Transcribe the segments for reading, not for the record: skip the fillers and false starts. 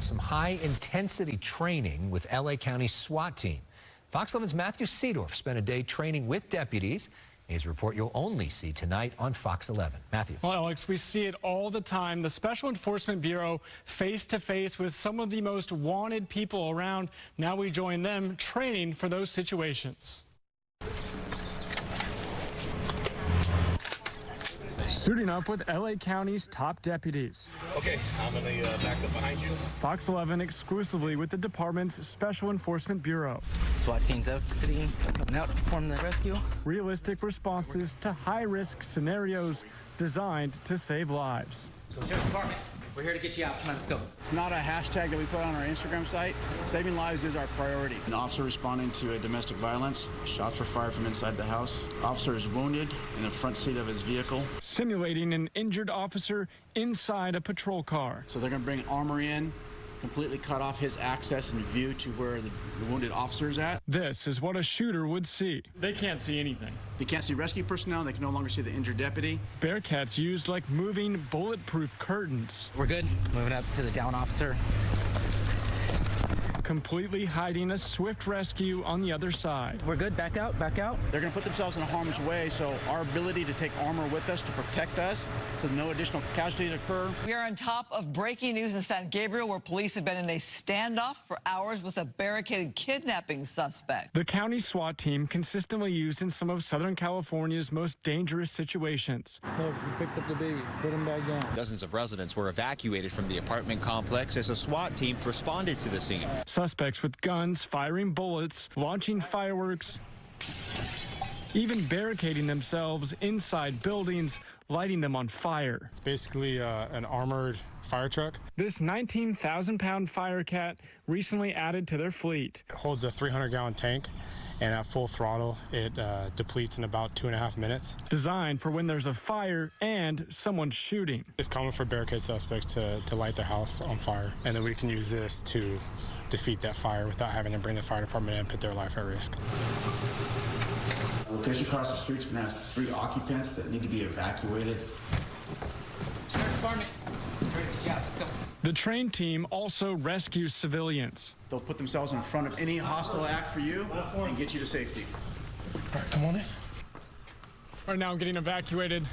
some high-intensity training with LA County SWAT team. Fox 11's Matthew Seedorff spent a day training with deputies. His report you'll only see tonight on Fox 11. Matthew. Well, Alex, we see it all the time. The Special Enforcement Bureau face-to-face with some of the most wanted people around. Now we join them training for those situations. Suiting up with LA County's top deputies. Okay, I'm going to back up behind you. Fox 11 exclusively with the department's Special Enforcement Bureau. SWAT teams exiting, coming out to perform the rescue. Realistic responses to high-risk scenarios designed to save lives. Sheriff's Department, we're here to get you out. Come on, let's go. It's not a hashtag that we put on our Instagram site. Saving lives is our priority. An officer responding to a domestic violence. Shots were fired from inside the house. Officer is wounded in the front seat of his vehicle. Simulating an injured officer inside a patrol car. So they're going to bring armor in, completely cut off his access and view to where the wounded officer is at. This is what a shooter would see. They can't see anything. They can't see rescue personnel. They can no longer see the injured deputy. Bearcats used like moving bulletproof curtains. We're good. Moving up to the down officer. Completely hiding a swift rescue on the other side. We're good. Back out. Back out. They're going to put themselves in harm's way, so our ability to take armor with us to protect us so no additional casualties occur. We are on top of breaking news in San Gabriel, where police have been in a standoff for hours with a barricaded kidnapping suspect. The county SWAT team consistently used in some of Southern California's most dangerous situations. Look, we picked up the baby. Put him back down. Dozens of residents were evacuated from the apartment complex as a SWAT team responded to the scene. Suspects with guns, firing bullets, launching fireworks, even barricading themselves inside buildings, lighting them on fire. It's basically an armored fire truck. This 19,000-pound Firecat recently added to their fleet. It holds a 300-gallon tank, and at full throttle, it depletes in about 2.5 minutes. Designed for when there's a fire and someone shooting. It's common for barricade suspects to light their house on fire, and then we can use this to defeat that fire without having to bring the fire department in and put their life at risk. The location across the street is going to have 3 occupants that need to be evacuated. Sheriff's Department, we're ready to get you out. Let's go. The trained team also rescues civilians. They'll put themselves in front of any hostile act for you and get you to safety. All right, come on in. Right now I'm getting evacuated.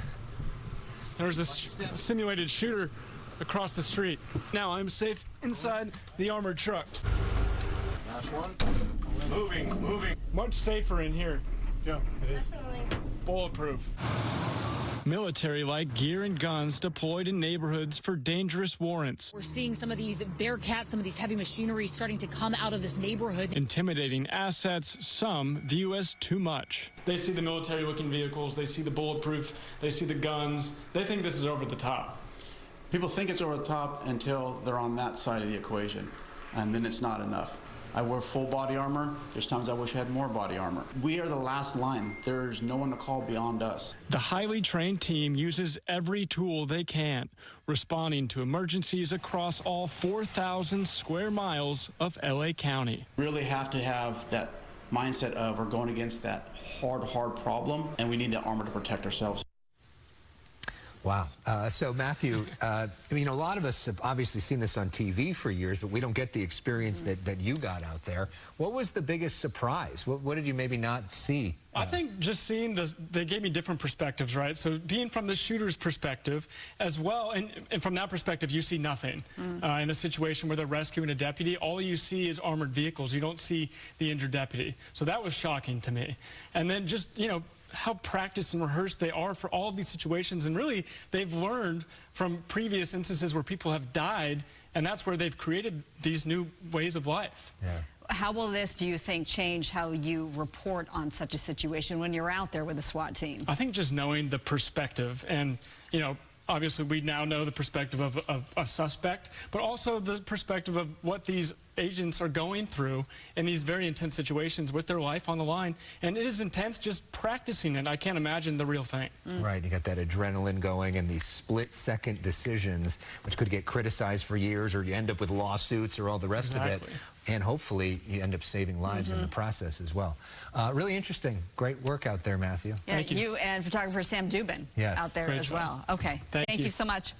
There's a simulated shooter across the street. Now I'm safe inside the armored truck. Last one. Moving. Much safer in here. Yeah, it is. Definitely. Bulletproof. Military-like gear and guns deployed in neighborhoods for dangerous warrants. We're seeing some of these Bearcats, some of these heavy machinery starting to come out of this neighborhood. Intimidating assets some view as too much. They see the military-looking vehicles, they see the bulletproof, they see the guns. They think this is over the top. People think it's over the top until they're on that side of the equation, and then it's not enough. I wear full body armor. There's times I wish I had more body armor. We are the last line. There's no one to call beyond us. The highly trained team uses every tool they can, responding to emergencies across all 4,000 square miles of LA County. Really have to have that mindset of we're going against that hard problem, and we need that armor to protect ourselves. Wow. So, Matthew, a lot of us have obviously seen this on TV for years, but we don't get the experience that you got out there. What was the biggest surprise? What did you maybe not see? I think just seeing this, they gave me different perspectives, right? So being from the shooter's perspective as well, and from that perspective, you see nothing. In a situation where they're rescuing a deputy, all you see is armored vehicles. You don't see the injured deputy. So that was shocking to me. And then just, how practiced and rehearsed they are for all of these situations, and really they've learned from previous instances where people have died, and that's where they've created these new ways of life. Yeah. How will this, do you think, change how you report on such a situation when you're out there with a SWAT team? I think just knowing the perspective, and obviously we now know the perspective of a suspect, but also the perspective of what these agents are going through in these very intense situations with their life on the line. And it is intense just practicing it. I can't imagine the real thing. Right, you got that adrenaline going and these split-second decisions, which could get criticized for years, or you end up with lawsuits or all the rest of it. And hopefully you end up saving lives in the process as well. Really interesting. Great work out there, Matthew. Yeah, Thank you. You and photographer Sam Dubin Yes. out there Great as job. well. Okay. Thank Thank you so much.